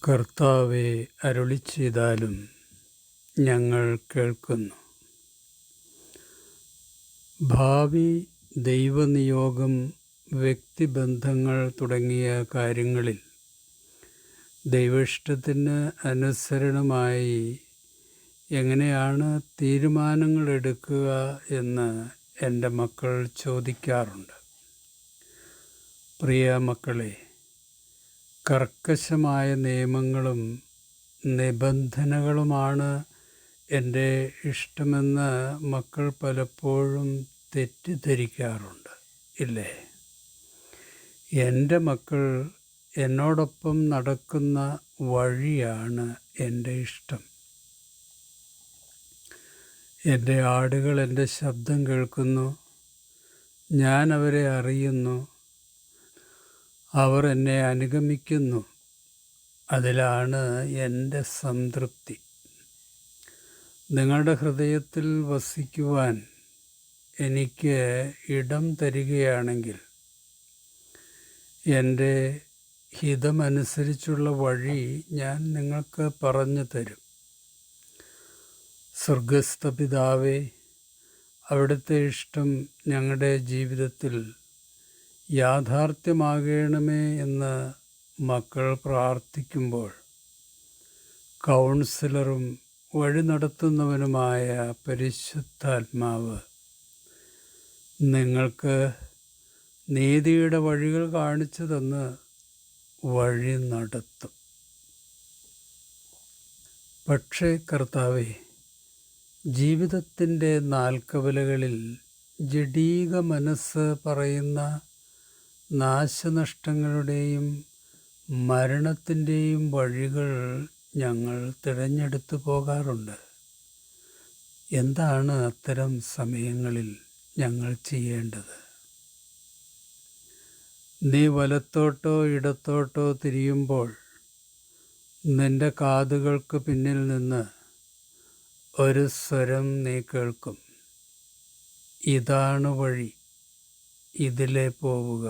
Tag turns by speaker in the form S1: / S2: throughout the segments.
S1: കർത്താവെ അരുളിച്ചെയ്താലും ഞങ്ങൾ കേൾക്കുന്നു. ഭാവി, ദൈവനിയോഗം, വ്യക്തിബന്ധങ്ങൾ തുടങ്ങിയ കാര്യങ്ങളിൽ ദൈവേഷ്ടത്തിന് അനുസരണമായി എങ്ങനെയാണ് തീരുമാനങ്ങൾ എടുക്കുക എന്ന് എൻ്റെ മക്കൾ ചോദിക്കാറുണ്ട്. പ്രിയ മക്കളെ, കർക്കശമായ നിയമങ്ങളും നിബന്ധനകളുമാണ് എൻ്റെ ഇഷ്ടമെന്ന് മക്കൾ പലപ്പോഴും തെറ്റിദ്ധരിക്കാറുണ്ട്, ഇല്ലേ? എൻ്റെ മക്കൾ എന്നോടൊപ്പം നടക്കുന്ന വഴിയാണ് എൻ്റെ ഇഷ്ടം. എൻ്റെ ആടുകൾ എൻ്റെ ശബ്ദം കേൾക്കുന്നു, ഞാൻ അവരെ അറിയുന്നു, അവർ എന്നെ അനുഗമിക്കുന്നു. അതിലാണ് എൻ്റെ സംതൃപ്തി. നിങ്ങളുടെ ഹൃദയത്തിൽ വസിക്കുവാൻ എനിക്ക് ഇടം തരികയാണെങ്കിൽ എൻ്റെ ഹിതമനുസരിച്ചുള്ള വഴി ഞാൻ നിങ്ങൾക്ക് പറഞ്ഞു തരും. സ്വർഗസ്ഥ പിതാവേ, അവിടുത്തെ ഇഷ്ടം ഞങ്ങളുടെ ജീവിതത്തിൽ യാഥാർത്ഥ്യമാകണമേ എന്ന് മക്കൾ പ്രാർത്ഥിക്കുമ്പോൾ കൗൺസിലറും വഴി നടത്തുന്നവനുമായ പരിശുദ്ധാത്മാവ് നിങ്ങൾക്ക് നീതിയുടെ വഴികൾ കാണിച്ചു തന്ന് വഴി നടത്തും. പക്ഷേ കർത്താവേ, ജീവിതത്തിൻ്റെ നാൽക്കവലകളിൽ ജഡീക മനസ്സ് പറയുന്ന നാശനഷ്ടങ്ങളുടെയും മരണത്തിൻ്റെയും വഴികൾ ഞങ്ങൾ തിരഞ്ഞെടുത്തു പോകാറുണ്ട്. എന്താണ് അത്തരം സമയങ്ങളിൽ ഞങ്ങൾ ചെയ്യേണ്ടത്? നീ വലത്തോട്ടോ ഇടത്തോട്ടോ തിരിയുമ്പോൾ നിന്റെ കാതുകൾക്ക് പിന്നിൽ നിന്ന് ഒരു സ്വരം നീ കേൾക്കും. ഇതാണ് വഴി, ഇതിലെ പോവുക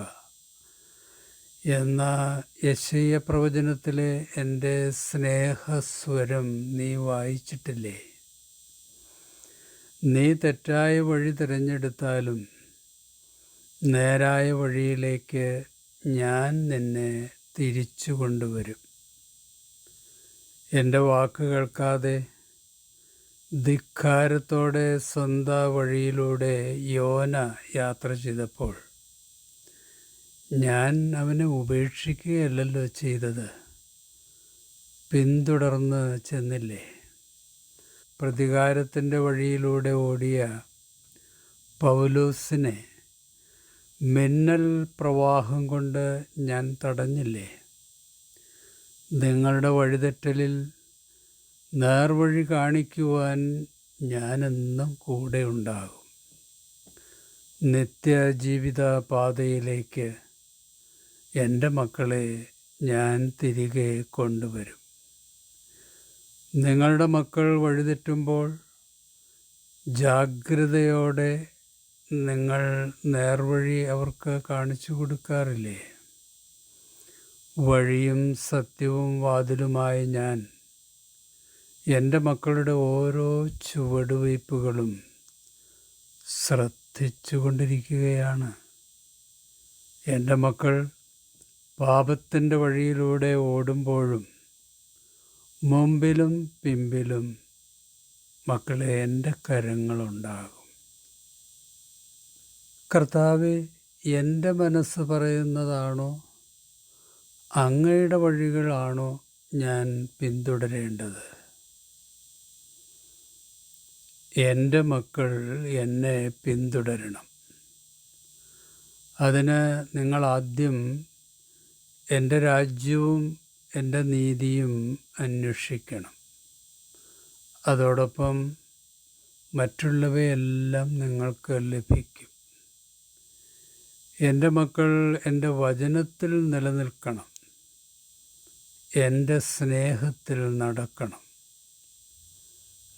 S1: എന്ന യെശയ്യാ പ്രവചനത്തിലെ എൻ്റെ സ്നേഹസ്വരം നീ വായിച്ചിട്ടില്ലേ? നീ തെറ്റായ വഴി തിരഞ്ഞെടുത്താലും നേരായ വഴിയിലേക്ക് ഞാൻ നിന്നെ തിരിച്ചു കൊണ്ടുവരും. എൻ്റെ വാക്ക് കേൾക്കാതെ ധിക്കാരത്തോടെ സ്വന്തം വഴിയിലൂടെ യോന യാത്ര ചെയ്തപ്പോൾ ഞാൻ അവനെ ഉപേക്ഷിക്കുകയല്ലല്ലോ ചെയ്തത്, പിന്തുടർന്ന് ചെന്നില്ലേ? പ്രതികാരത്തിൻ്റെ വഴിയിലൂടെ ഓടിയ പൗലോസിനെ മിന്നൽ പ്രവാഹം കൊണ്ട് ഞാൻ തടഞ്ഞില്ലേ? നിങ്ങളുടെ വഴിതെറ്റലിൽ നേർവഴി കാണിക്കുവാൻ ഞാനെന്നും കൂടെ ഉണ്ടാകും. നിത്യജീവിത പാതയിലേക്ക് എൻ്റെ മക്കളെ ഞാൻ തിരികെ കൊണ്ടുവരും. നിങ്ങളുടെ മക്കൾ വഴിതെറ്റുമ്പോൾ ജാഗ്രതയോടെ നിങ്ങൾ നേർവഴി അവർക്ക് കാണിച്ചു കൊടുക്കാറില്ലേ? വഴിയും സത്യവും വാതിലുമായ ഞാൻ എൻ്റെ മക്കളുടെ ഓരോ ചുവടുവയ്പ്പുകളും ശ്രദ്ധിച്ചു കൊണ്ടിരിക്കുകയാണ്. എൻ്റെ മക്കൾ പാപത്തിൻ്റെ വഴിയിലൂടെ ഓടുമ്പോഴും മുമ്പിലും പിമ്പിലും മക്കളെ എൻ്റെ കരങ്ങളുണ്ടാകും. കർത്താവേ, എൻ്റെ മനസ്സ് പറയുന്നതാണോ അങ്ങയുടെ വഴികളാണോ ഞാൻ പിന്തുടരേണ്ടത്? എൻ്റെ മക്കൾ എന്നെ പിന്തുടരണം. അതിന് നിങ്ങൾ ആദ്യം എൻ്റെ രാജ്യവും എൻ്റെ നീതിയും അന്വേഷിക്കണം. അതോടൊപ്പം മറ്റുള്ളവയെല്ലാം നിങ്ങൾക്ക് ലഭിക്കും. എൻ്റെ മക്കൾ എൻ്റെ വചനത്തിൽ നിലനിൽക്കണം, എൻ്റെ സ്നേഹത്തിൽ നടക്കണം,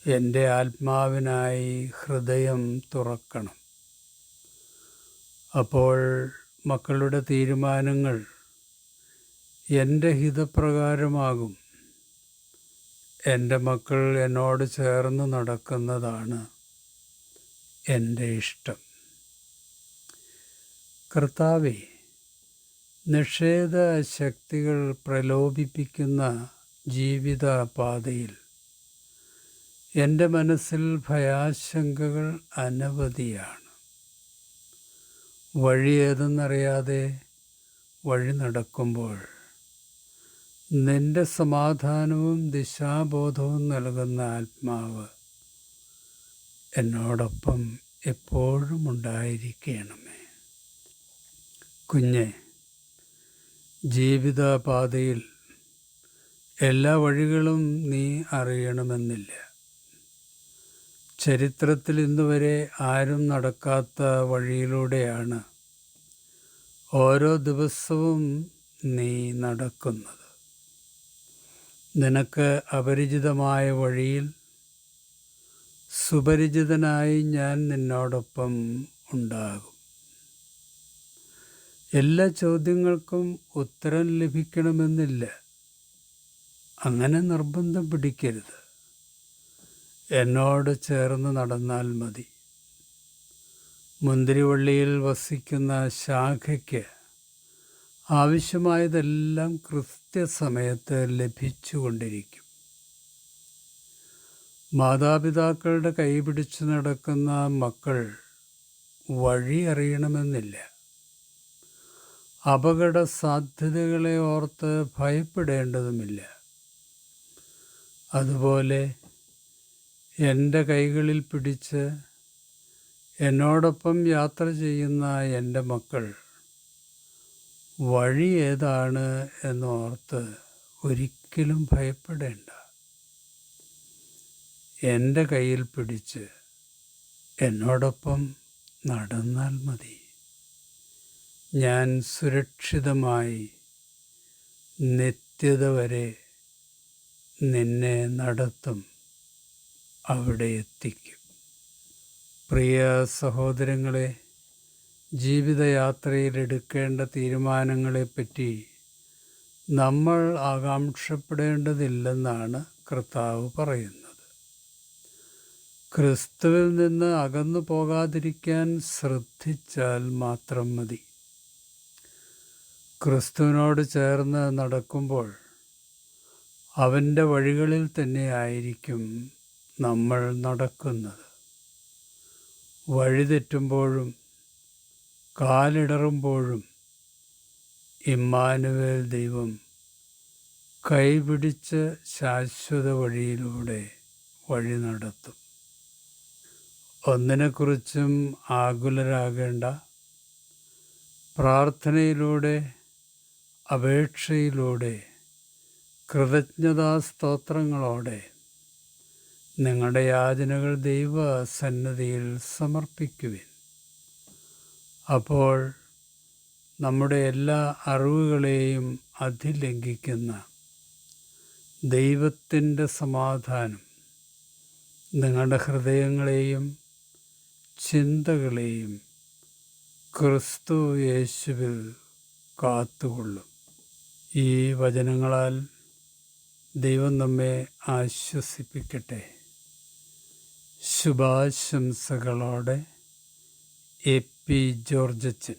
S1: എൻ്റെ ആത്മാവിനായി ഹൃദയം തുറക്കണം. അപ്പോൾ മക്കളുടെ തീരുമാനങ്ങൾ എൻ്റെ ഹിതപ്രകാരമാകും. എൻ്റെ മക്കൾ എന്നോട് ചേർന്ന് നടക്കുന്നതാണ് എൻ്റെ ഇഷ്ടം. കർത്താവേ, നിഷേധ ശക്തികൾ പ്രലോഭിപ്പിക്കുന്ന ജീവിത പാതയിൽ എൻ്റെ മനസ്സിൽ ഭയാശങ്കകൾ അനവധിയാണ്. വഴി ഏതെന്നറിയാതെ വഴി നടക്കുമ്പോൾ നിൻ്റെ സമാധാനവും ദിശാബോധവും നൽകുന്ന ആത്മാവ് എന്നോടൊപ്പം എപ്പോഴും ഉണ്ടായിരിക്കണമേ. കുഞ്ഞെ, ജീവിതപാതയിൽ എല്ലാ വഴികളും നീ അറിയണമെന്നില്ല. ചരിത്രത്തിൽ ഇന്നുവരെ ആരും നടക്കാത്ത വഴിയിലൂടെയാണ് ഓരോ ദിവസവും നീ നടക്കുന്നത്. നിനക്ക് അപരിചിതമായ വഴിയിൽ സുപരിചിതനായി ഞാൻ നിന്നോടൊപ്പം ഉണ്ടാകും. എല്ലാ ചോദ്യങ്ങൾക്കും ഉത്തരം ലഭിക്കണമെന്നില്ല. അങ്ങനെ നിർബന്ധം പിടിക്കരുത്. എന്നോട് ചേർന്ന് നടന്നാൽ മതി. മുന്തിരിവള്ളിയിൽ വസിക്കുന്ന ശാഖയ്ക്ക് ആവശ്യമായതെല്ലാം കൃത്യസമയത്ത് ലഭിച്ചുകൊണ്ടിരിക്കും. മാതാപിതാക്കളുടെ കൈപിടിച്ച് നടക്കുന്ന മക്കൾ വഴി അറിയണമെന്നില്ല. അപകട സാധ്യതകളെ ഓർത്ത് ഭയപ്പെടേണ്ടതുമില്ല. അതുപോലെ എൻ്റെ കൈകളിൽ പിടിച്ച് എന്നോടൊപ്പം യാത്ര ചെയ്യുന്ന എൻ്റെ മക്കൾ വഴി ഏതാണ് എന്നോർത്ത് ഒരിക്കലും ഭയപ്പെടേണ്ട. എൻ്റെ കയ്യിൽ പിടിച്ച് എന്നോടൊപ്പം നടന്നാൽ മതി. ഞാൻ സുരക്ഷിതമായി നിത്യത വരെ നിന്നെ നടത്തും, അവിടെ എത്തിക്കും. പ്രിയ സഹോദരങ്ങളെ, ജീവിതയാത്രയിൽ എടുക്കേണ്ട തീരുമാനങ്ങളെപ്പറ്റി നമ്മൾ ആകാംക്ഷപ്പെടേണ്ടതില്ലെന്നാണ് കർത്താവ് പറയുന്നത്. ക്രിസ്തുവിൽ നിന്ന് അകന്നു പോകാതിരിക്കാൻ ശ്രദ്ധിച്ചാൽ മാത്രം മതി. ക്രിസ്തുവിനോട് ചേർന്ന് നടക്കുമ്പോൾ അവൻ്റെ വഴികളിൽ തന്നെയായിരിക്കും നമ്മൾ നടക്കുന്നത്. വഴിതെറ്റുമ്പോഴും കാലിടറുമ്പോഴും ഇമ്മാനുവേൽ ദൈവം കൈപിടിച്ച് ശാശ്വത വഴിയിലൂടെ വഴി നടത്തും. ഒന്നിനെക്കുറിച്ചും ആകുലരാകേണ്ട. പ്രാർത്ഥനയിലൂടെ, അപേക്ഷയിലൂടെ, കൃതജ്ഞതാസ്തോത്രങ്ങളോടെ നിങ്ങളുടെ യാചനകൾ ദൈവസന്നിധിയിൽ സമർപ്പിക്കുവിൻ. അപ്പോൾ നമ്മുടെ എല്ലാ അറിവുകളെയും അതിലംഘിക്കുന്ന ദൈവത്തിൻ്റെ സമാധാനം നിങ്ങളുടെ ഹൃദയങ്ങളെയും ചിന്തകളെയും ക്രിസ്തു യേശുവിൽ കാത്തുകൊള്ളും. ഈ വചനങ്ങളാൽ ദൈവം നമ്മെ ആശ്വസിപ്പിക്കട്ടെ. ശുഭാശംസകളോടെ എ പി ജോർജച്ചൻ.